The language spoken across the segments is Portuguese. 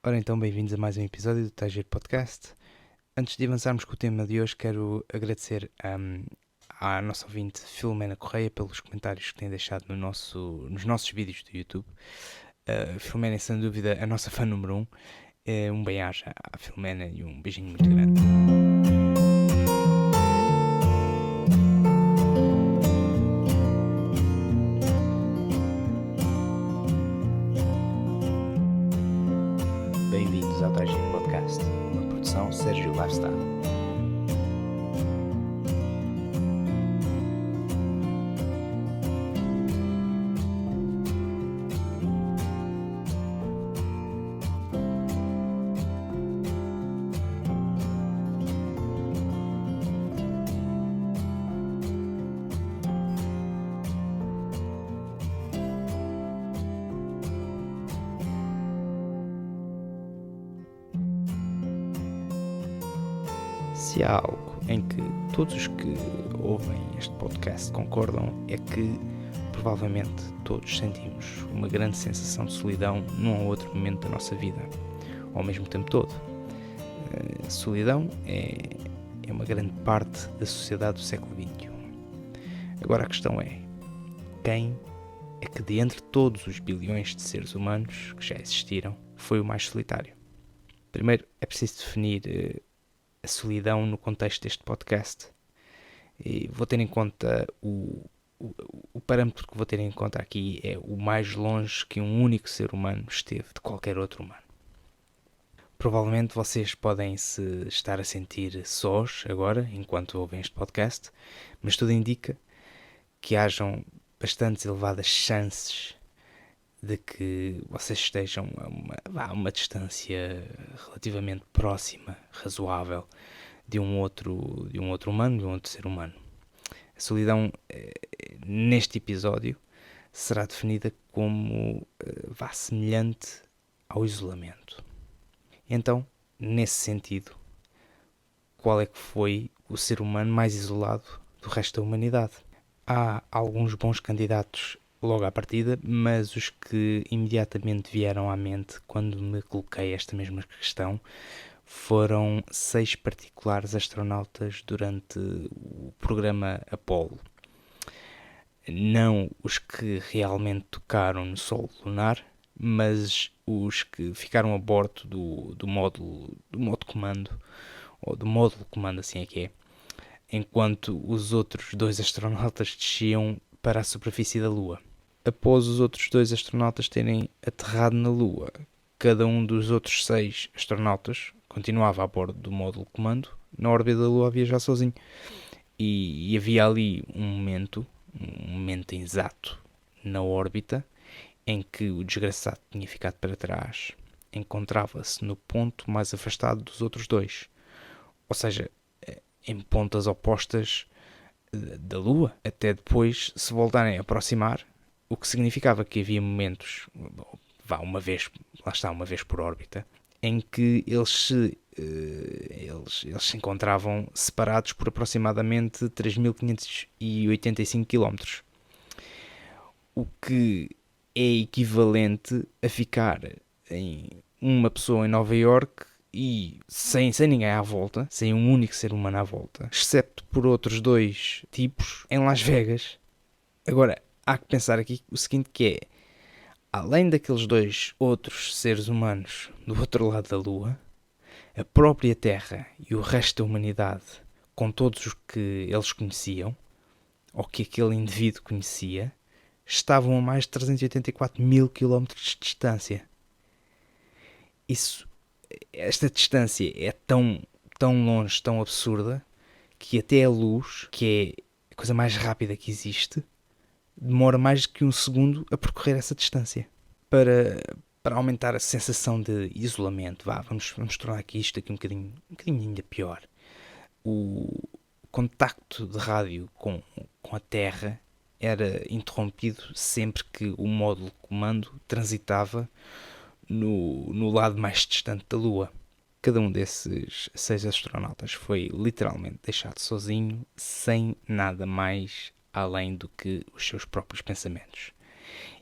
Ora então, bem-vindos a mais um episódio do Tager Podcast. Antes de avançarmos com o tema de hoje, quero agradecer à nossa ouvinte Filomena Correia pelos comentários que tem deixado nos nossos vídeos do YouTube. Filomena é sem dúvida a nossa fã número 1. Um bem-aja à Filomena e um beijinho muito grande. Bem-vindos ao Tager Podcast, uma produção Sérgio Lifestyle. Se há algo em que todos os que ouvem este podcast concordam, é que provavelmente todos sentimos uma grande sensação de solidão num ou outro momento da nossa vida, ao mesmo tempo todo. A solidão é uma grande parte da sociedade do século XXI. Agora a questão é, quem é que de entre todos os bilhões de seres humanos que já existiram, foi o mais solitário? Primeiro é preciso definir a solidão no contexto deste podcast. E vou ter em conta o parâmetro que vou ter em conta aqui é o mais longe que um único ser humano esteve de qualquer outro humano. Provavelmente vocês podem se estar a sentir sós agora, enquanto ouvem este podcast, mas tudo indica que hajam bastante elevadas chances de que vocês estejam a uma distância relativamente próxima, razoável, de um outro humano, de um outro ser humano. A solidão, neste episódio, será definida como semelhante ao isolamento. Então, nesse sentido, qual é que foi o ser humano mais isolado do resto da humanidade? Há alguns bons candidatos logo à partida, mas os que imediatamente vieram à mente quando me coloquei esta mesma questão foram 6 particulares astronautas durante o programa Apollo. Não os que realmente tocaram no solo lunar, mas os que ficaram a bordo do módulo de comando, ou do módulo de comando, assim é que é, enquanto os outros 2 astronautas desciam para a superfície da Lua. Após os outros 2 astronautas terem aterrado na Lua, cada um dos outros 6 astronautas continuava a bordo do módulo de comando, na órbita da Lua a viajar sozinho. E havia ali um momento exato na órbita em que o desgraçado tinha ficado para trás, encontrava-se no ponto mais afastado dos outros 2, ou seja, em pontas opostas da Lua, até depois se voltarem a aproximar, o que significava que havia momentos, uma vez por órbita, em que eles se encontravam separados por aproximadamente 3.585 km. O que é equivalente a ficar em uma pessoa em Nova Iorque e sem ninguém à volta, sem um único ser humano à volta, excepto por outros 2 tipos em Las Vegas. Agora, há que pensar aqui o seguinte, que é, além daqueles 2 outros seres humanos do outro lado da Lua, a própria Terra e o resto da humanidade, com todos os que eles conheciam, ou que aquele indivíduo conhecia, estavam a mais de 384 mil km de distância. Esta distância é tão longe, tão absurda, que até a luz, que é a coisa mais rápida que existe, demora mais que um segundo a percorrer essa distância. Para aumentar a sensação de isolamento, vamos tornar isto aqui um bocadinho ainda pior. O contacto de rádio com a Terra era interrompido sempre que o módulo de comando transitava no lado mais distante da Lua. Cada um desses 6 astronautas foi literalmente deixado sozinho, sem nada mais além do que os seus próprios pensamentos.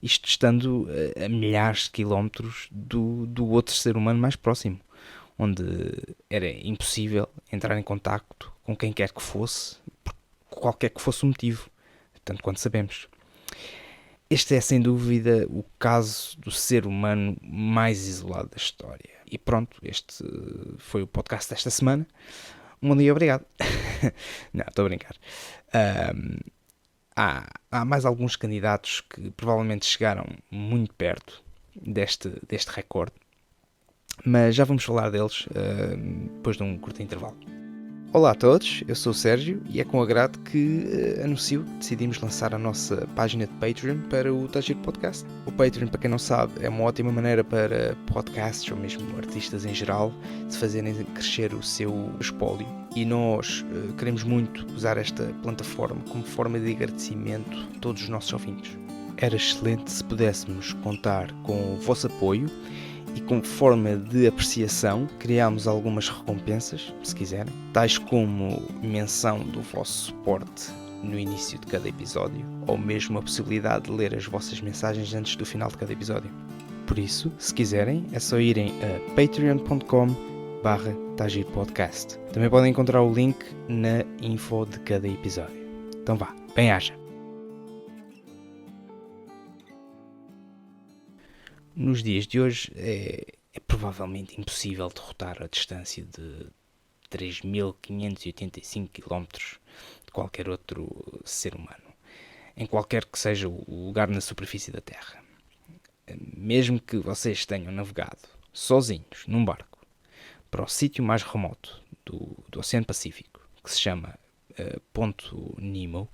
Isto estando a milhares de quilómetros do outro ser humano mais próximo, onde era impossível entrar em contacto com quem quer que fosse, por qualquer que fosse o motivo, tanto quanto sabemos. Este é, sem dúvida, o caso do ser humano mais isolado da história. E pronto, este foi o podcast desta semana. Um bom dia, obrigado. Não, estou a brincar. Há mais alguns candidatos que provavelmente chegaram muito perto deste recorde, mas já vamos falar deles depois de um curto intervalo. Olá a todos, eu sou o Sérgio e é com agrado que anuncio que decidimos lançar a nossa página de Patreon para o Tá Giro Podcast. O Patreon, para quem não sabe, é uma ótima maneira para podcasts ou mesmo artistas em geral de fazerem crescer o seu espólio. E nós queremos muito usar esta plataforma como forma de agradecimento a todos os nossos ouvintes. Era excelente se pudéssemos contar com o vosso apoio e como forma de apreciação criámos algumas recompensas, se quiserem, tais como menção do vosso suporte no início de cada episódio ou mesmo a possibilidade de ler as vossas mensagens antes do final de cada episódio. Por isso, se quiserem, é só irem a patreon.com/tagirpodcast. Também podem encontrar o link na info de cada episódio. Então vá, bem-aja! Nos dias de hoje é provavelmente impossível derrotar a distância de 3.585 km de qualquer outro ser humano, em qualquer que seja o lugar na superfície da Terra. Mesmo que vocês tenham navegado sozinhos num barco para o sítio mais remoto do Oceano Pacífico, que se chama Ponto Nemo,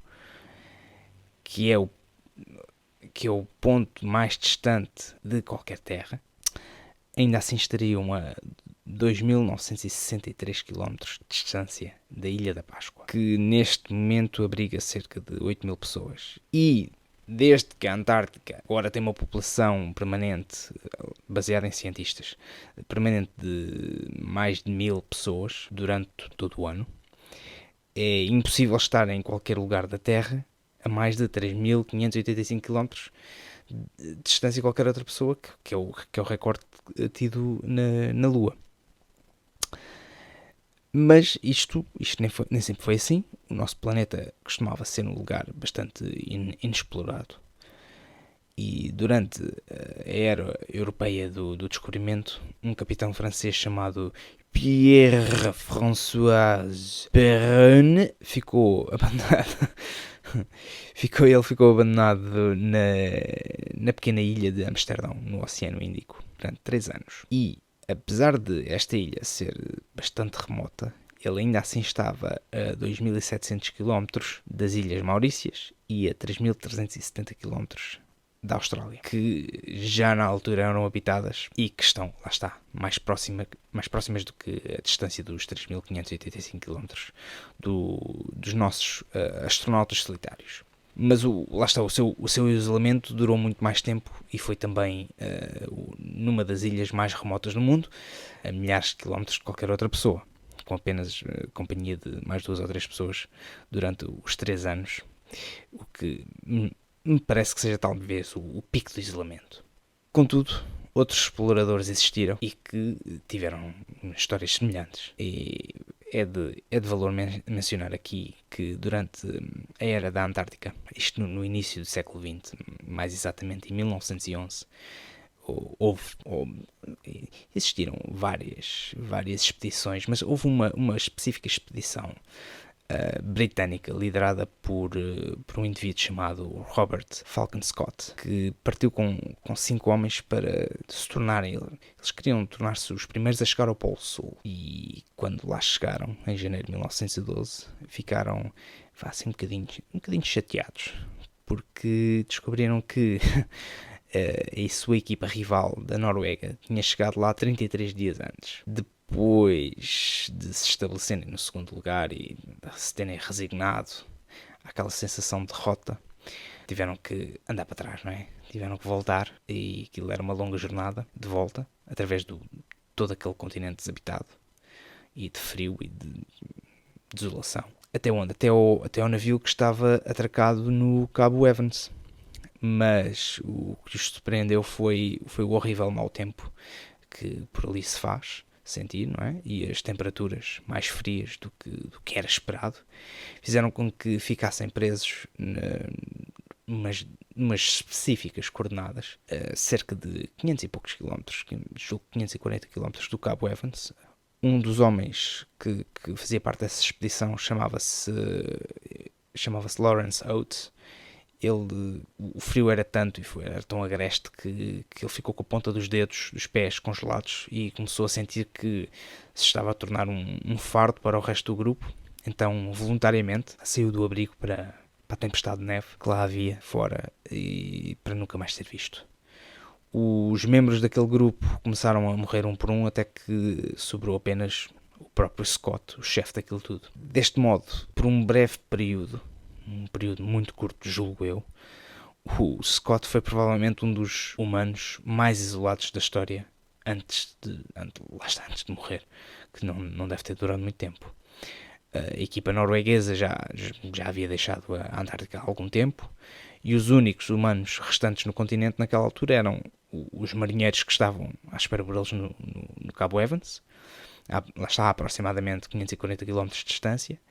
que é o ponto mais distante de qualquer terra, ainda assim estariam a 2.963 km de distância da Ilha da Páscoa, que neste momento abriga cerca de 8.000 pessoas. E desde que a Antártica agora tem uma população permanente, baseada em cientistas, permanente de mais de 1.000 pessoas durante todo o ano, é impossível estar em qualquer lugar da Terra a mais de 3.585 km de distância de qualquer outra pessoa, que é o recorde tido na Lua. Mas isto nem sempre foi assim. O nosso planeta costumava ser um lugar bastante inexplorado. E durante a era europeia do descobrimento, um capitão francês chamado Pierre-François Perronne ficou abandonado. Ficou abandonado na pequena ilha de Amsterdão, no Oceano Índico, durante 3 anos. E, apesar de esta ilha ser bastante remota, ele ainda assim estava a 2.700 km das Ilhas Maurícias e a 3.370 km da Austrália, que já na altura eram habitadas e que estão, lá está, mais próximas do que a distância dos 3.585 km dos nossos astronautas solitários. Mas lá está, o seu isolamento durou muito mais tempo e foi também numa das ilhas mais remotas do mundo, a milhares de quilómetros de qualquer outra pessoa, com apenas companhia de mais 2 ou 3 pessoas durante os 3 anos, o que me parece que seja talvez o pico do isolamento. Contudo, outros exploradores existiram e que tiveram histórias semelhantes. E é de valor mencionar aqui que durante a era da Antártica, isto no início do século XX, mais exatamente em 1911, existiram várias expedições, mas houve uma específica expedição britânica liderada por um indivíduo chamado Robert Falcon Scott, que partiu com 5 homens para se tornarem, eles queriam tornar-se os primeiros a chegar ao Polo Sul, e quando lá chegaram em janeiro de 1912 ficaram assim, um bocadinho chateados, porque descobriram que a sua equipa rival da Noruega tinha chegado lá 33 dias antes. Depois de se estabelecerem no segundo lugar e de se terem resignado àquela sensação de derrota, tiveram que andar para trás, não é? Tiveram que voltar, e aquilo era uma longa jornada de volta, através de todo aquele continente desabitado, e de frio e de desolação. Até onde? Até ao navio que estava atracado no Cabo Evans. mas o que os surpreendeu foi o horrível mau tempo que por ali se faz sentir, não é? E as temperaturas mais frias do que era esperado fizeram com que ficassem presos numas específicas coordenadas, a cerca de 500 e poucos quilómetros, 540 quilómetros do Cabo Evans. Um dos homens que fazia parte dessa expedição chamava-se Lawrence Oates. O frio era tanto e era tão agreste que ele ficou com a ponta dos dedos, dos pés congelados, e começou a sentir que se estava a tornar um fardo para o resto do grupo. Então, voluntariamente, saiu do abrigo para a tempestade de neve que lá havia fora e para nunca mais ser visto. Os membros daquele grupo começaram a morrer um por um, até que sobrou apenas o próprio Scott, o chefe daquilo tudo. Deste modo, por um breve período, um período muito curto, julgo eu, o Scott foi provavelmente um dos humanos mais isolados da história antes de morrer, que não deve ter durado muito tempo. A equipa norueguesa já havia deixado a Antártica há algum tempo, e os únicos humanos restantes no continente naquela altura eram os marinheiros que estavam à espera por eles no Cabo Evans, lá está, a aproximadamente 540 km de distância,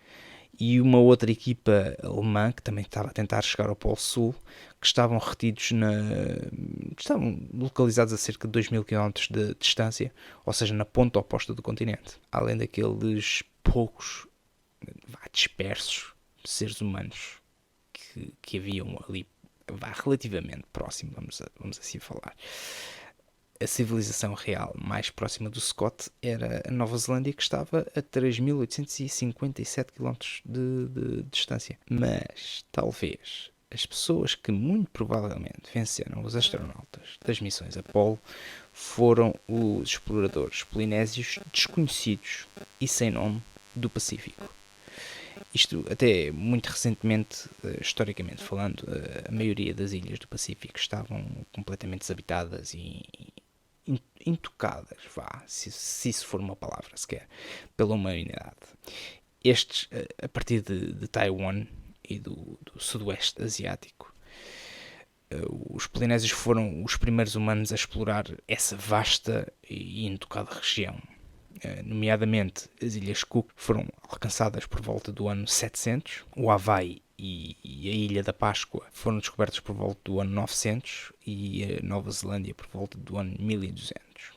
e uma outra equipa alemã que também estava a tentar chegar ao Polo Sul, que estavam estavam localizados a cerca de 2000 km de distância, ou seja, na ponta oposta do continente, além daqueles poucos dispersos seres humanos que haviam ali relativamente próximo, vamos assim falar. A civilização real mais próxima do Scott era a Nova Zelândia, que estava a 3.857 km de distância. Mas talvez as pessoas que muito provavelmente venceram os astronautas das missões Apollo foram os exploradores polinésios desconhecidos e sem nome do Pacífico. Isto até muito recentemente, historicamente falando, a maioria das ilhas do Pacífico estavam completamente desabitadas e intocadas, se isso for uma palavra sequer, pela humanidade. Estes, a partir de Taiwan e do sudoeste asiático, os polinésios foram os primeiros humanos a explorar essa vasta e intocada região. Nomeadamente, as Ilhas Cook foram alcançadas por volta do ano 700, o Havaí e a Ilha da Páscoa foram descobertos por volta do ano 900 e a Nova Zelândia por volta do ano 1200.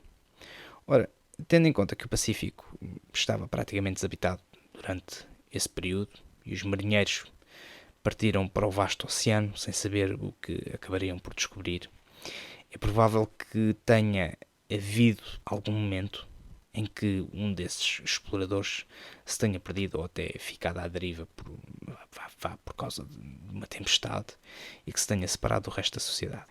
Ora, tendo em conta que o Pacífico estava praticamente desabitado durante esse período e os marinheiros partiram para o vasto oceano sem saber o que acabariam por descobrir, é provável que tenha havido algum momento em que um desses exploradores se tenha perdido ou até ficado à deriva por causa de uma tempestade e que se tenha separado do resto da sociedade.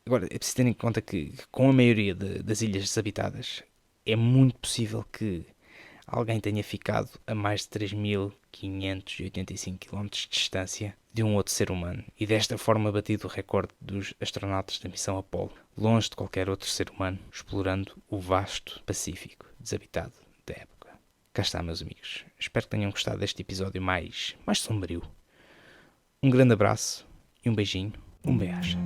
Agora, é preciso ter em conta que com a maioria das ilhas desabitadas é muito possível que alguém tenha ficado a mais de 3.585 km de distância de um outro ser humano e desta forma batido o recorde dos astronautas da missão Apollo, longe de qualquer outro ser humano, explorando o vasto Pacífico desabitado da época. Cá está, meus amigos. Espero que tenham gostado deste episódio mais sombrio. Um grande abraço e um beijinho. Um beijo.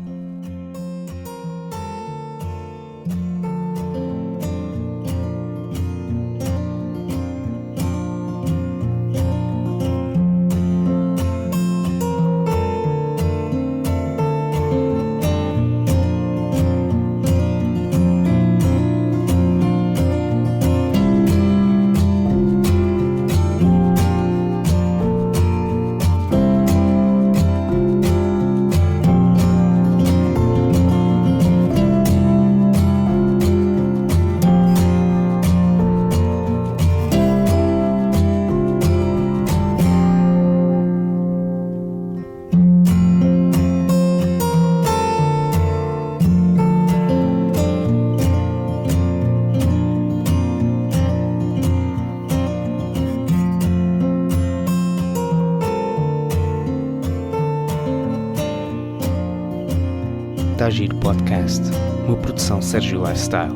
Tagir Podcast, uma produção Sérgio Lifestyle.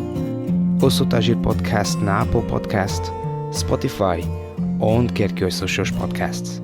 Ouça o Tagir Podcast na Apple Podcast, Spotify ou onde quer que ouça os seus podcasts.